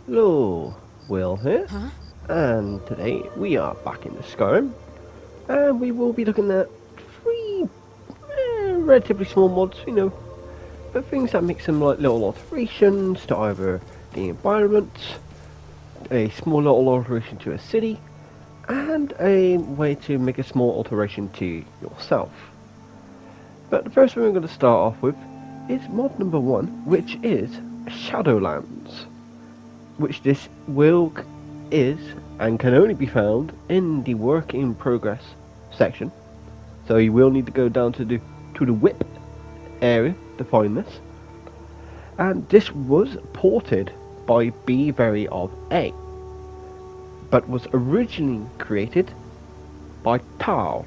Hello, Will here, Huh? and today we are back in the Skyrim, and we will be looking at three relatively small mods, but things that make some like little alterations to either the environment, a small little alteration to a city, and a way to make a small alteration to yourself. But the first one we're going to start off with is mod number 1, which is Shadowlands, which this will is and can only be found in the work in progress section. So you will need to go down to the whip area to find this. And this was ported by B Very of A, but was originally created by Tau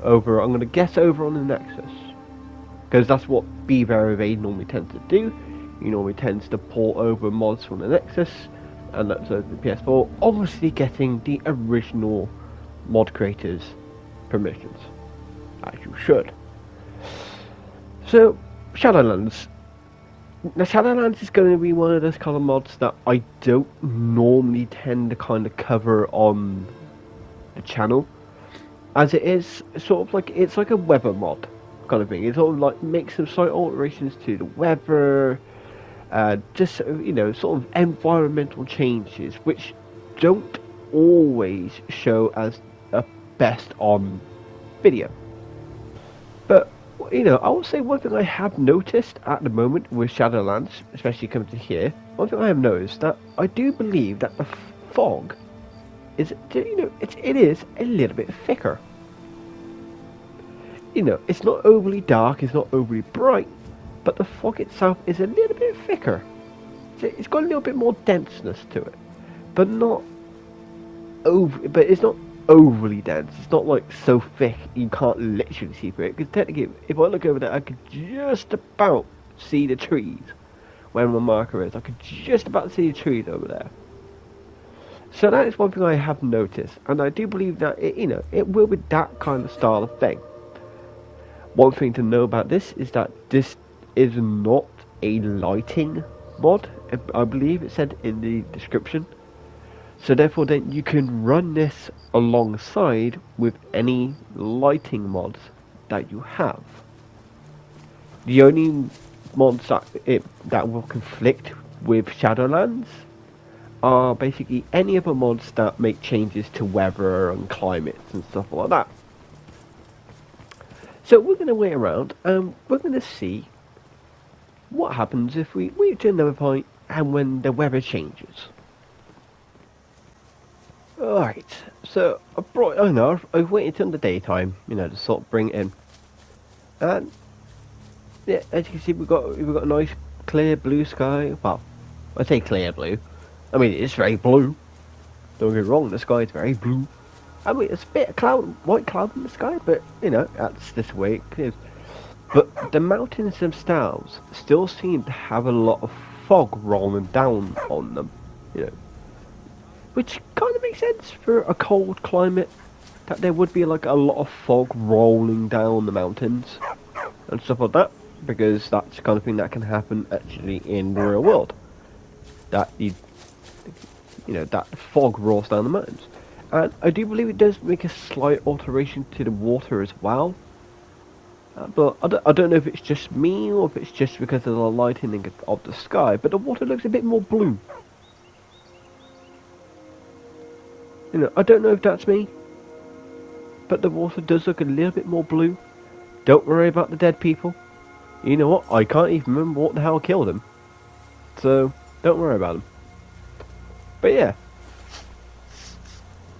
over, I'm going to guess, over on the Nexus, because that's what B Very of A normally tends to do. He normally tends to port over mods from the Nexus and that's the PS4, obviously getting the original mod creators' permissions, as you should. So, Shadowlands. Now, Shadowlands is going to be one of those kind of mods that I don't normally tend to kind of cover on the channel, as it is sort of like, it's like a weather mod kind of thing. It sort of like makes some slight alterations to the weather, just sort of environmental changes which don't always show as a best on video. But I will say one thing I have noticed at the moment with Shadowlands, especially coming to here, one thing I have noticed that I do believe that the fog is, it is a little bit thicker. It's not overly dark, it's not overly bright, but the fog itself is a little bit thicker. It's got a little bit more denseness to it, but it's not overly dense. It's not like so thick you can't literally see through it. Because technically, if I look over there, I could just about see the trees where my marker is. I could just about see the trees over there. So that is one thing I have noticed, and I do believe that it will be that kind of style of thing. One thing to know about this is that this is not a lighting mod. I believe it said in the description. So therefore then you can run this alongside with any lighting mods that you have. The only mods that will conflict with Shadowlands are basically any other mods that make changes to weather and climates and stuff like that. So we're going to wait around and we're going to see what happens if we wait to another point and when the weather changes. Alright, so I've waited till the daytime, to sort of bring it in. And yeah, as you can see we've got a nice clear blue sky. Well, I say clear blue. I mean it's very blue. Don't get me wrong, the sky is very blue. I mean it's a bit of white cloud in the sky, but that's this way it is. But the mountains themselves still seem to have a lot of fog rolling down on them, which kind of makes sense for a cold climate, that there would be like a lot of fog rolling down the mountains and stuff like that, because that's the kind of thing that can happen actually in the real world. That that fog rolls down the mountains. And I do believe it does make a slight alteration to the water as well. But I don't know if it's just me or if it's just because of the lighting of the sky, but the water looks a bit more blue. I don't know if that's me, but the water does look a little bit more blue. Don't worry about the dead people. You know what? I can't even remember what the hell killed them. So, don't worry about them. But yeah.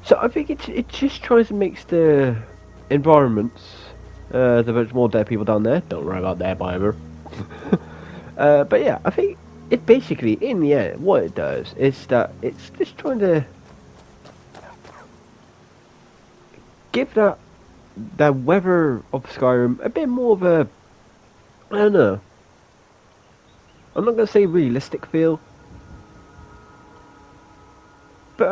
So I think it just tries to make the environments, there's a bunch more dead people down there. Don't worry about that, either. But yeah, I think it basically, in the end, what it does is that it's just trying to give that weather of Skyrim a bit more of a, I don't know. I'm not going to say realistic feel, but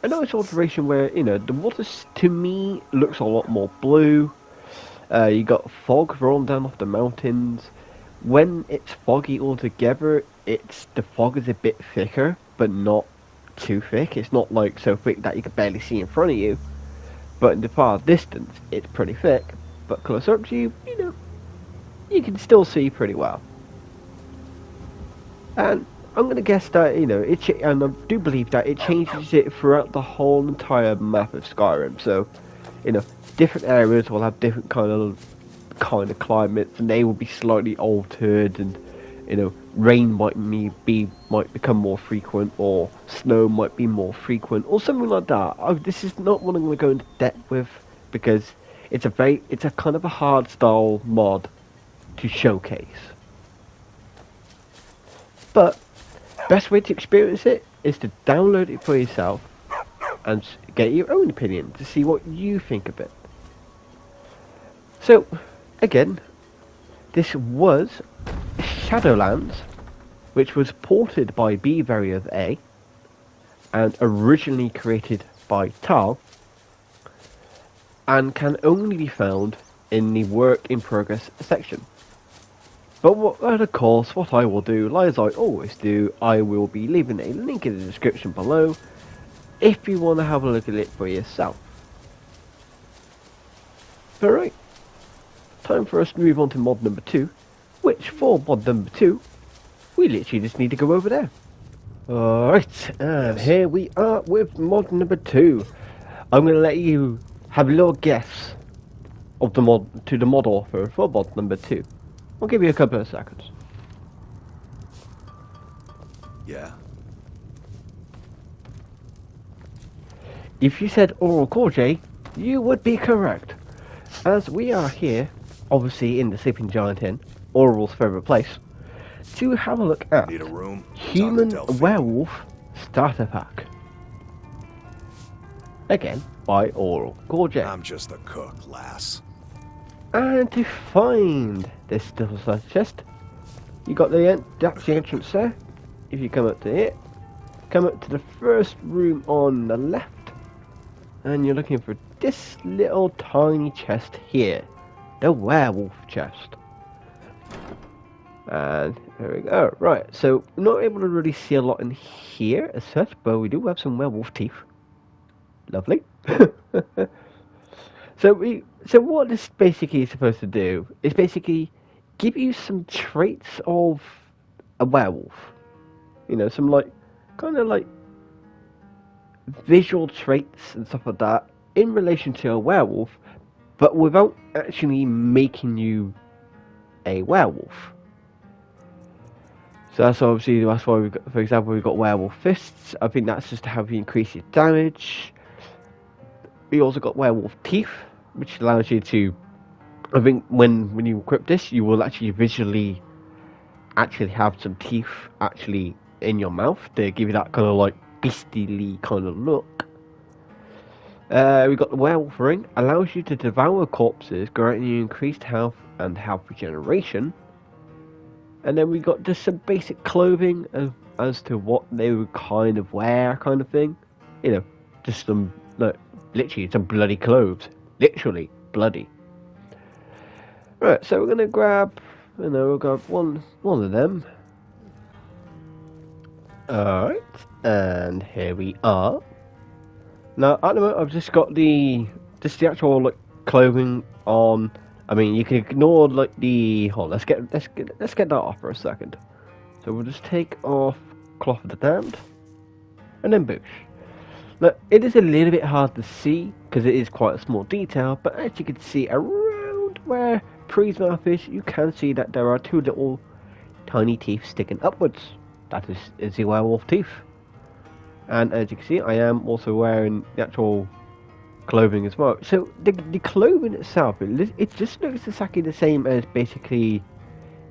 a nice alteration where the water to me looks a lot more blue. You got fog rolling down off the mountains, when it's foggy altogether, the fog is a bit thicker, but not too thick. It's not like so thick that you can barely see in front of you. But in the far distance, it's pretty thick. But close up to you, you can still see pretty well. And I'm going to guess that, and I do believe that it changes it throughout the whole entire map of Skyrim. So, different areas will have different kind of climates, and they will be slightly altered, and, rain might become more frequent, or snow might be more frequent, or something like that. This is not what I'm going to go into depth with, because it's a kind of a hard style mod to showcase. But best way to experience it is to download it for yourself and get your own opinion to see what you think of it. So, again, this was Shadowlands, which was ported by B-Various and originally created by Tal, and can only be found in the work in progress section. But of course, what I will do, like as I always do, I will be leaving a link in the description below if you want to have a look at it for yourself. Alright, time for us to move on to mod number 2, which for mod number 2, we literally just need to go over there. Alright, and here we are with mod number 2. I'm going to let you have a little guess of the mod author for mod number 2. I'll give you a couple of seconds. Yeah. If you said Oral Corday, you would be correct. As we are here, obviously in the Sleeping Giant Inn, Oral's favourite place, to have a look at Need a room? Human Werewolf Starter Pack. Again, by Oral Corday. I'm just a cook, lass. And to find this little side chest, you got that's the entrance there. If you come up to it, come up to the first room on the left, and you're looking for this little tiny chest here, the werewolf chest. And there we go. Right, so we're not able to really see a lot in here as such, but we do have some werewolf teeth. Lovely. So what this basically is supposed to do is basically give you some traits of a werewolf. Some kind of visual traits and stuff like that in relation to a werewolf, but without actually making you a werewolf. So that's why we've got, for example, we've got werewolf fists. I think that's just to have you increase your damage. We also got werewolf teeth, which allows you to, I think when you equip this, you will actually visually have some teeth actually in your mouth to give you that kind of beastly kind of look. We got the werewolf ring, allows you to devour corpses, granting you increased health and health regeneration. And then we got just some basic clothing as to what they would kind of wear, kind of thing. Just some literally some bloody clothes. Literally bloody. Right, so we're gonna grab, we'll grab one of them. Alright, and here we are. Now at the moment I've just got the actual clothing on. I mean, you can ignore the. Hold on, let's get that off for a second. So we'll just take off Cloth of the Damned, and then boosh. Now, it is a little bit hard to see, because it is quite a small detail, but as you can see around where Pre's mouth is, you can see that there are two little tiny teeth sticking upwards. That is the werewolf teeth. And as you can see, I am also wearing the actual clothing as well. So the clothing itself, it just looks exactly the same as basically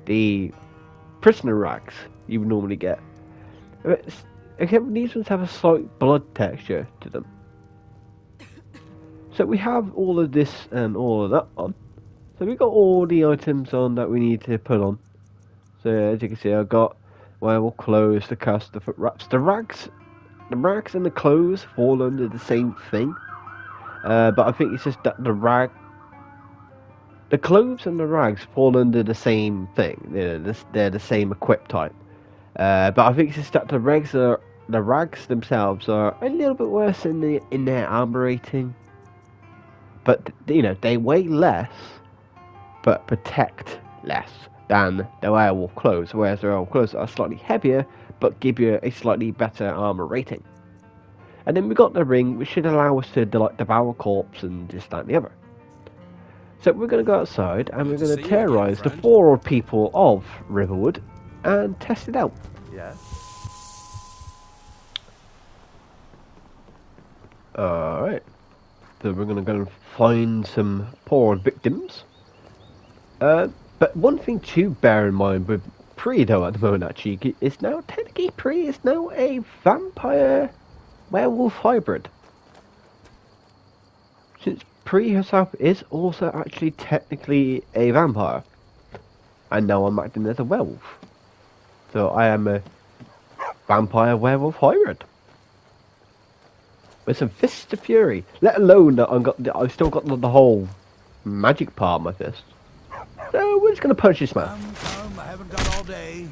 the prisoner rags you would normally get. Except these ones have a slight blood texture to them. So we have all of this and all of that on. So we've got all the items on that we need to put on. So as you can see, I've got werewolf clothes, the cast, the foot wraps, the rags and the clothes fall under the same thing. But I think it's just that the rag the clothes and the rags fall under the same thing. They're the same equip type. But I think it's just that the rags themselves are a little bit worse in their armor rating. But they weigh less, but protect less than the werewolf clothes. Whereas the werewolf clothes are slightly heavier, but give you a slightly better armor rating. And then we got the ring, which should allow us to devour corpse and this, that, and the other. So we're going to go outside and we're going to terrorize the 4 odd people of Riverwood and test it out. Yeah. Alright. So we're going to go and find some poor odd victims. But one thing to bear in mind with Pri though at the moment actually is now technically Pri is now a vampire werewolf hybrid. Since Pri herself is also actually technically a vampire. And now I'm acting as a werewolf. So I am a vampire werewolf hybrid. With some fists of fury. Let alone that I've still got the whole magic part of my fist. So we're just gonna punch this man. I haven't got all day.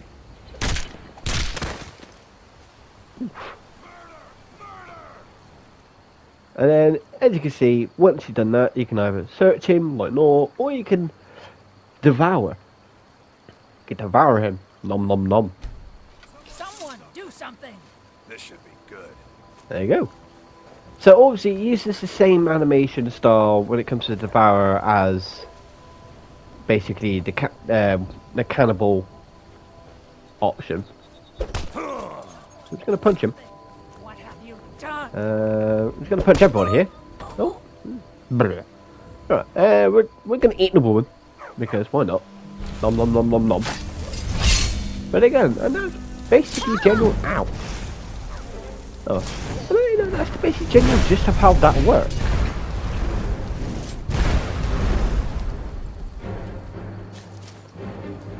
And then, as you can see, once you've done that, you can either search him like normal, or you can devour. You can devour him. Nom nom nom. Someone do something. This should be good. There you go. So obviously it uses the same animation style when it comes to devour as basically the cannibal option. So I'm just gonna punch him. What have you done? I'm just gonna punch everyone here. Oh, right. We're gonna eat the woman because why not? Nom nom nom nom nom. But again, and that's basically general. Ow. Oh, but, that's the basic general gist of how that works.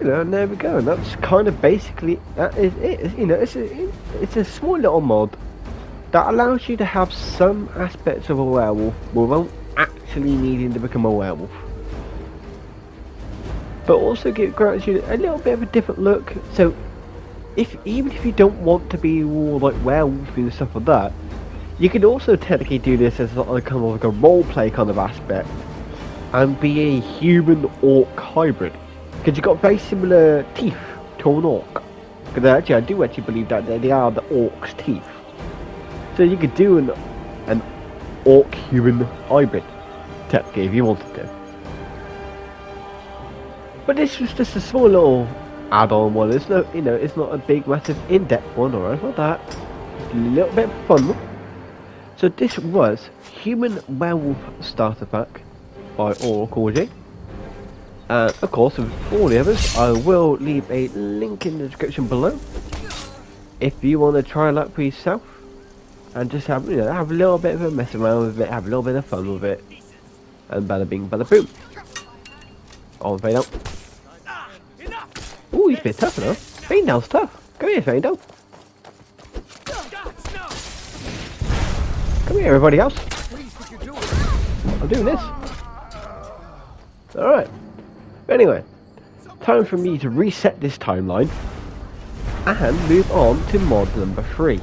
And there we go. And that's kind of basically that is it. It's a small little mod that allows you to have some aspects of a werewolf without actually needing to become a werewolf. But also grants you a little bit of a different look. So, even if you don't want to be all like werewolf and stuff like that, you can also technically do this as kind of like a roleplay kind of aspect, and be a human orc hybrid. Because you've got very similar teeth to an orc. Because I do actually believe that they are the orc's teeth. So you could do an orc human hybrid, technically, if you wanted to. But this was just a small little add-on one. It's no, it's not a big, massive, in-depth one or anything like that. Just a little bit of fun. So this was Human Werewolf Starter Pack by Oracle. And of course, with all the others, I will leave a link in the description below if you want to try it out for yourself and just have have a little bit of a mess around with it, have a little bit of fun with it, and bada bing, bada boom. On fade out. Ooh, he's a bit tough now. Faendal's tough. Come here, Faendal. Come here, everybody else. I'm doing this. Alright. Anyway, time for me to reset this timeline and move on to mod number 3.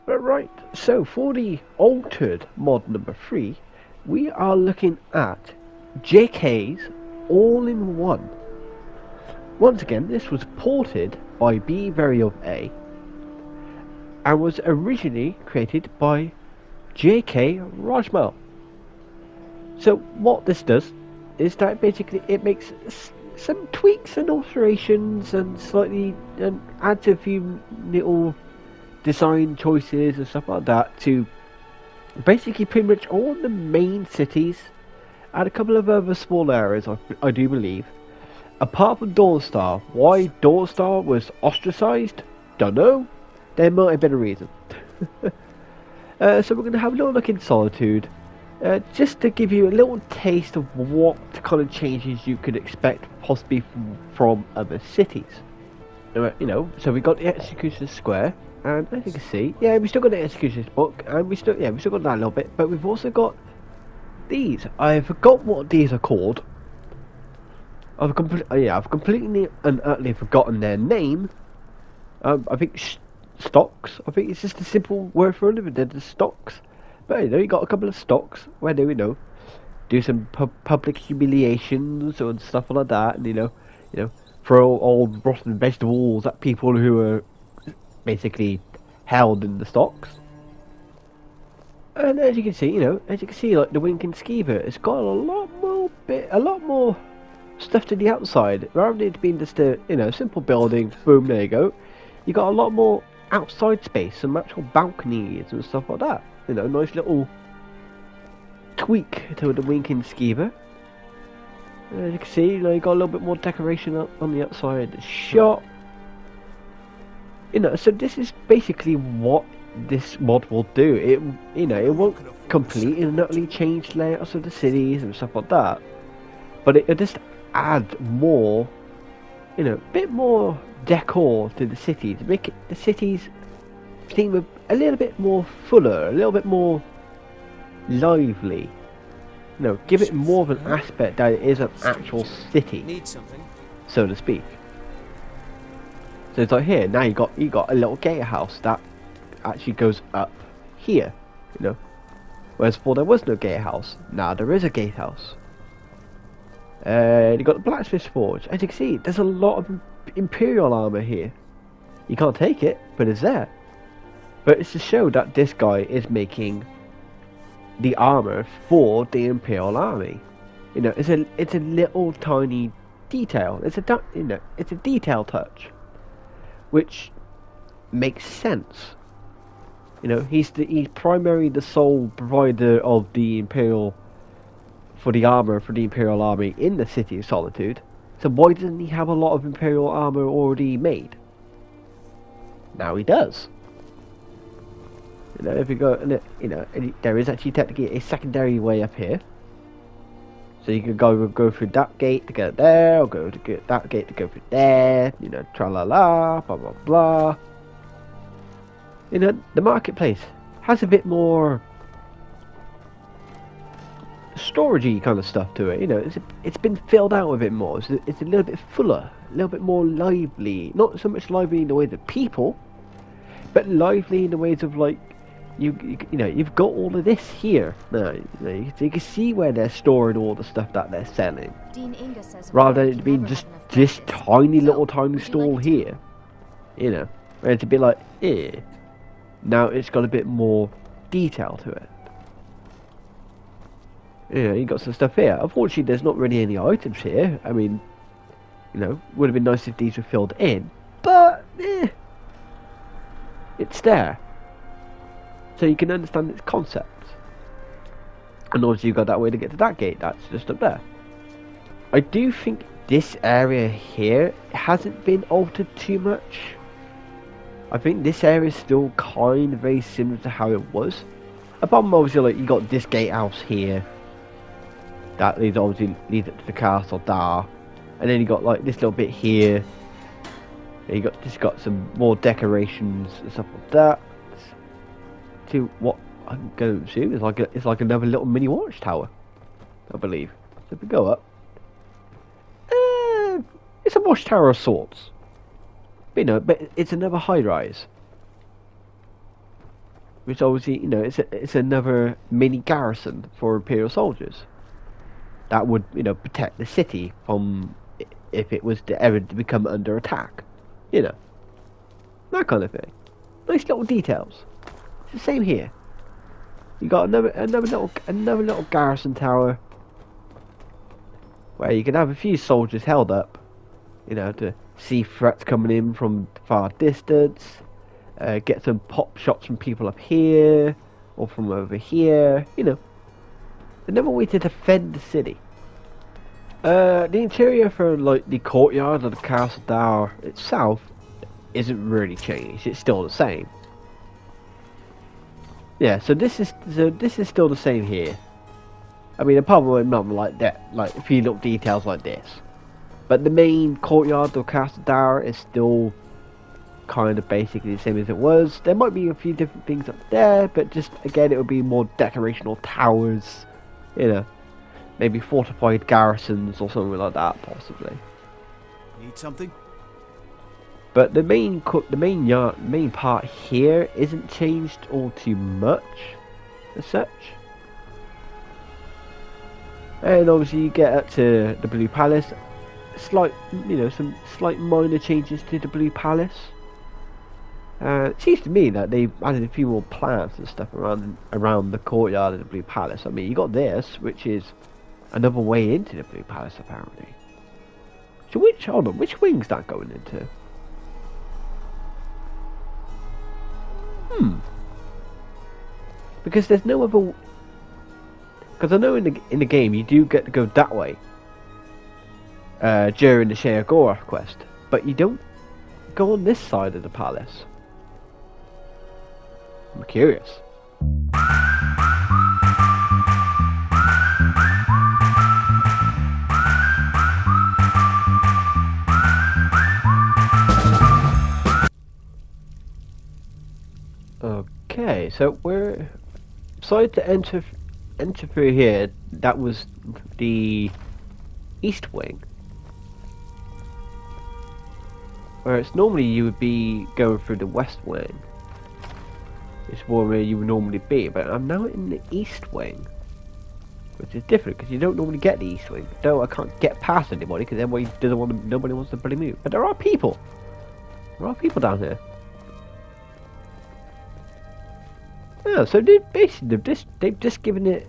Right, so for the altered mod number 3, we are looking at JK's All-in-One. Once again, this was ported by B Very of A and was originally created by JK Rajmal. So what this does is that basically it makes some tweaks and alterations and slightly adds a few little design choices and stuff like that to basically pretty much all the main cities and a couple of other small areas, I do believe. Apart from Dawnstar. Why Dawnstar was ostracized? Don't know. There might have been a reason. So we're going to have a little look in Solitude, just to give you a little taste of what kind of changes you could expect possibly from other cities. You know, so we got the Executioner's Square, and as you can see, yeah, we still got the Executioner's Book, and we still got that a little bit, but we've also got these. I forgot what these are called. I've completely and utterly forgotten their name. I think stocks. I think it's just a simple word for them. They're the stocks. But you know, you got a couple of stocks where they, you know, do some public humiliations and stuff like that, and you know, throw old rotten vegetables at people who are basically held in the stocks. And as you can see, like the Winking Skeever, it's got a lot more stuff to the outside. Rather than it being just a, you know, simple building, boom, there you go. You got a lot more outside space, some actual balconies and stuff like that. You know, nice little tweak to the Winking Skeever. As you can see, you know, you got a little bit more decoration up on the outside of the shop. You know, so this is basically what this mod will do. It, you know, it won't completely and utterly change layouts of the cities and stuff like that, but it'll just add more, you know, a bit more decor to the city to make the cities seem a little bit more fuller, a little bit more lively. You know, give it more of an aspect that it is an actual city, so to speak. So it's like here, now you got a little gatehouse that actually goes up here, you know. Whereas before there was no gatehouse, now there is a gatehouse. You got the Blackfish Forge. As you can see, there's a lot of Imperial armor here. You can't take it, but it's there. But it's to show that this guy is making the armor for the Imperial army. You know, it's a little tiny detail. It's a detail touch, which makes sense. You know, he's primarily the sole provider of the Imperial for the armor for the Imperial army in the City of Solitude. So why doesn't he have a lot of Imperial armor already made? Now he does. You know, if you go, you know, there is actually technically a secondary way up here. So you can go through that gate to get there, or go to that gate to go through there. You know, tra la la, blah blah blah. You know, the marketplace has a bit more storagey kind of stuff to it. You know, it's been filled out a bit more. It's a little bit fuller, a little bit more lively. Not so much lively in the ways of people, but lively in the ways of, like, you know, you've got all of this here now. You know, so you can see where they're storing all the stuff that they're selling, rather than it being just this tiny stall here. You know, where to be like, eh. Now it's got a bit more detail to it. You know, you got some stuff here. Unfortunately, there's not really any items here. I mean, you know, would have been nice if these were filled in, but it's there. So you can understand its concept. And obviously you've got that way to get to that gate, that's just up there. I do think this area here hasn't been altered too much. I think this area is still kind of very similar to how it was. Apart from obviously, like, you got this gatehouse here. That leads up to the castle there. And then you got like this little bit here. And you got some more decorations and stuff like that. To what I'm going to assume is it's like another little mini watchtower, I believe. So if we go up, it's a watchtower of sorts. But, you know, but it's another high rise, which obviously, you know, it's another mini garrison for Imperial soldiers that would, you know, protect the city from if it was to ever become under attack. You know, that kind of thing. Nice little details. It's the same here. You got another little garrison tower where you can have a few soldiers held up, you know, to see threats coming in from far distance. Get some pop shots from people up here or from over here. You know, another way to defend the city. The interior for, like, the courtyard of the castle tower itself isn't really changed. It's still the same. Yeah, so this is still the same here. I mean, apart from not like that, like a few little details like this, but the main courtyard of Castle Tower is still kind of basically the same as it was. There might be a few different things up there, but just again, it would be more decorational towers, you know, maybe fortified garrisons or something like that, possibly. Need something? But the main part here isn't changed all too much, as such. And obviously, you get up to the Blue Palace. Some slight minor changes to the Blue Palace. It seems to me that they added a few more plants and stuff around the courtyard of the Blue Palace. I mean, you got this, which is another way into the Blue Palace, apparently. So which wing's that going into? Because there's no other. Because I know in the game you do get to go that way during the Sheagora quest, but you don't go on this side of the palace. I'm curious. Okay, so we're decided to enter through here. That was the east wing, whereas normally you would be going through the west wing. It's more where you would normally be, but I'm now in the east wing, which is different because you don't normally get the east wing. Though I can't get past anybody because nobody wants to bloody move. But there are people. There are people down here. Yeah, so they've just given it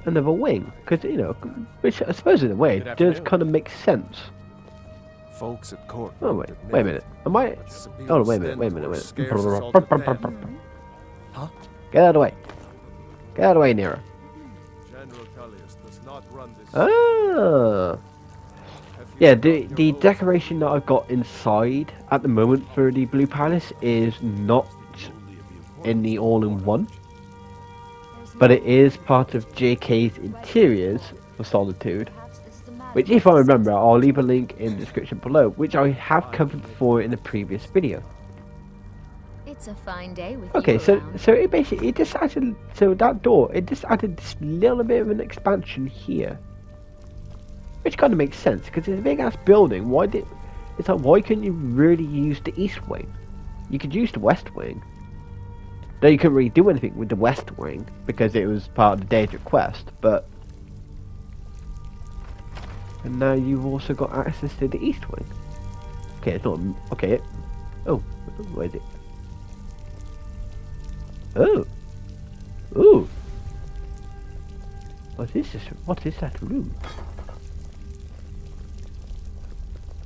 another wing, because which I suppose in a way does kind of make sense. Folks at court. Oh wait a minute. Am I? Oh wait a minute. Huh? Get out of the way. Get out of the way, Nero. General Tullius does not run this. Ah. Yeah, the decoration that I've got inside at the moment for the Blue Palace is not in the all-in-one, but it is part of JK's interiors for Solitude, which, if I remember, I'll leave a link in the description below, which I have covered before in a previous video. It's a fine day with Okay, you so around. it just added, so that door, it just added this little bit of an expansion here, which kind of makes sense because it's a big ass building. Why couldn't you really use the east wing? You could use the west wing. Though you couldn't really do anything with the west wing because it was part of the Daedric quest, but and now you've also got access to the east wing. Okay, it's not okay. Oh, where is it? Oh, ooh. What is this? What is that room?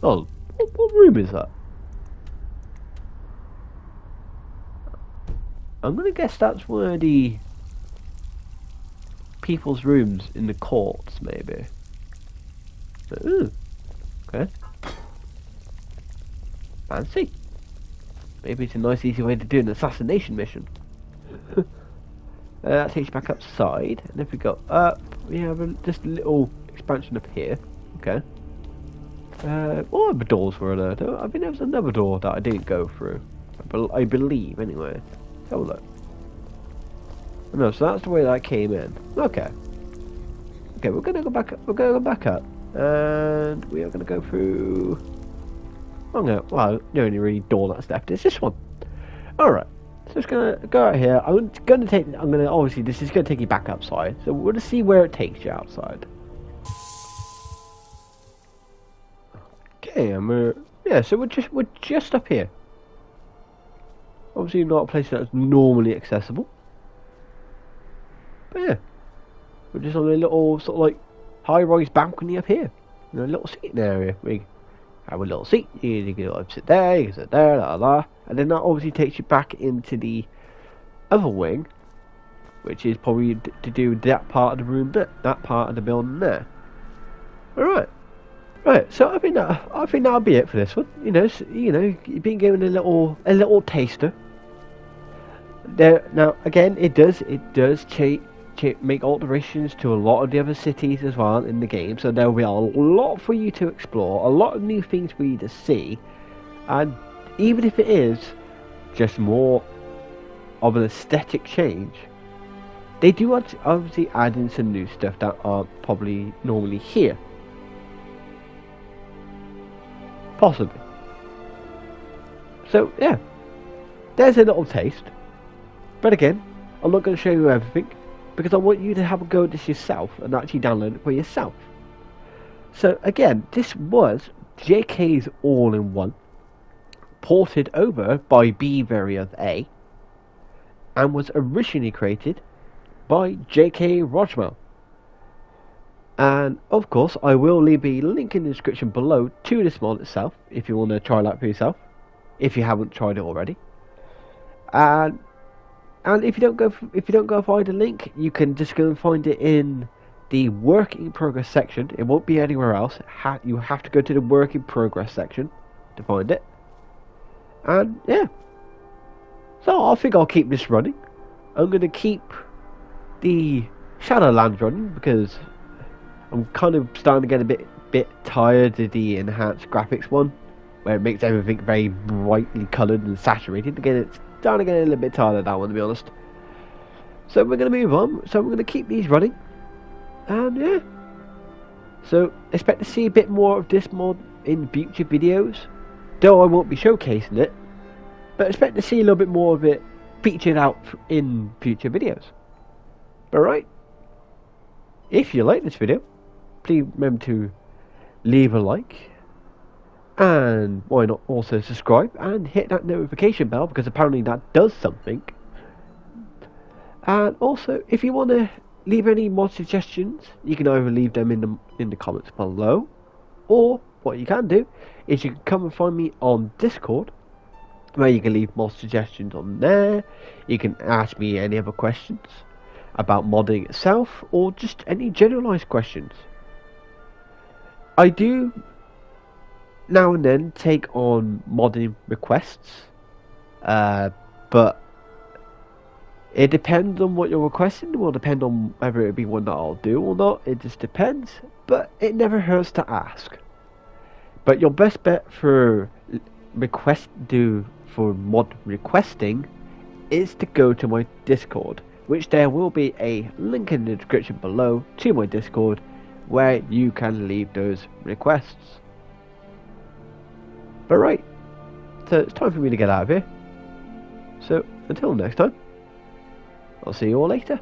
Oh, what room is that? I'm gonna guess that's where the people's rooms in the courts, maybe. Ooh, okay. Fancy. Maybe it's a nice, easy way to do an assassination mission. That takes you back outside, and if we go up, we have just a little expansion up here. Okay. What other doors were there? I think there was another door that I didn't go through. I believe, anyway. Have a look. No, so that's the way that came in. Okay. Okay, we're gonna go back up. We're gonna go back up, and we are gonna go through. Well, the only really door that's left is this one. All right. So it's gonna go out here. I'm gonna obviously this is gonna take you back outside. So we're gonna see where it takes you outside. Okay, and so we're just up here. Obviously not a place that's normally accessible. But yeah, we're just on a little sort of like high-rise balcony up here. A little seating area. We have a little seat. You can sit there, you can sit there, and then that obviously takes you back into the other wing, which is probably to do with that part of the room, that part of the building there. Alright. Right, so I think that'll be it for this one. You've been given a little taster. There now again, it does make alterations to a lot of the other cities as well in the game, so there will be a lot for you to explore, a lot of new things for you to see, and even if it is just more of an aesthetic change, they do obviously add in some new stuff that aren't probably normally here. Possibly. So yeah, there's a little taste. But again, I'm not going to show you everything, because I want you to have a go at this yourself and actually download it for yourself. So again, this was JK's All-in-One, ported over by B Variant A, and was originally created by JK Rojmal. And of course, I will leave a link in the description below to this mod itself, if you want to try that for yourself, if you haven't tried it already. And if you don't go find a link, you can just go and find it in the work in progress section. It won't be anywhere else. You have to go to the work in progress section to find it. And yeah, so I think I'll keep this running. I'm going to keep the Shadowlands running because I'm kind of starting to get a bit tired of the enhanced graphics one, where it makes everything very brightly coloured and saturated. Again, it's starting to get a little bit tired of that one, to be honest. So we're going to move on. So we're going to keep these running. And yeah, so expect to see a bit more of this mod in future videos, though I won't be showcasing it, but expect to see a little bit more of it featured out in future videos. Alright, if you like this video, please remember to leave a like, and why not also subscribe and hit that notification bell, because apparently that does something. And also, if you want to leave any mod suggestions, you can either leave them in the comments below, or what you can do is you can come and find me on Discord, where you can leave mod suggestions on there. You can ask me any other questions about modding itself, or just any generalized questions. I do now and then take on modding requests, but it depends on what you're requesting. It will depend on whether it be one that I'll do or not. It just depends, but it never hurts to ask. But your best bet for mod requesting is to go to my Discord, which there will be a link in the description below to my Discord, where you can leave those requests. But right, so it's time for me to get out of here. So until next time, I'll see you all later.